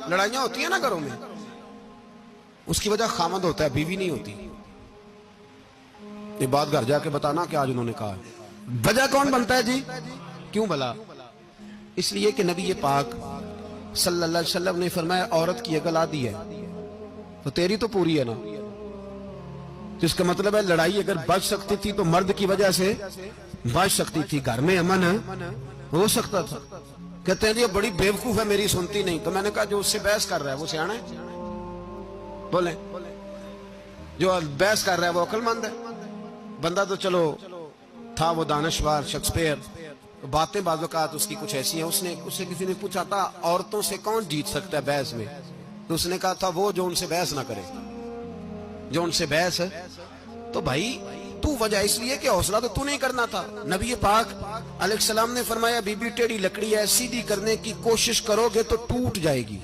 لڑائیاں ہوتی ہیں نا گھروں میں، اس کی وجہ خامد ہوتا ہے، بیوی نہیں ہوتی. یہ بات گھر جا کے بتانا کہ آج انہوں نے کہا ہے. وجہ کون بنتا ہے جی؟ کیوں بلا؟ اس لیے کہ نبی پاک صلی اللہ علیہ وسلم نے فرمایا عورت کی عقل آدھی ہے تو تیری تو پوری ہے نا. جس کا مطلب ہے لڑائی اگر بچ سکتی تھی تو مرد کی وجہ سے بچ سکتی تھی، گھر میں امن ہو سکتا تھا. کہتے ہیں یہ بڑی بیوقوف ہے میری سنتی نہیں. تو میں نے کہا جو اس سے بحث کر رہا ہے وہ سیانا ہے؟ بولیں جو بحث کر رہا ہے وہ عقل مند ہے؟ بندہ تو چلو تھا وہ دانشور شیکسپیئر، باتیں بعض اوقات اس کی کچھ ایسی ہیں. اس سے کسی نے پوچھا تھا عورتوں سے کون جیت سکتا ہے بحث میں، تو اس نے کہا تھا وہ جو ان سے بحث نہ کرے، جو ان سے بحث ہے. تو بھائی تو وجہ اس لیے کہ حوصلہ تو نہیں کرنا تھا. نبی پاک علیہ السلام نے فرمایا بی بی ٹیڑھی لکڑی ہے، سیدھی کرنے کی کوشش کرو گے تو ٹوٹ جائے گی.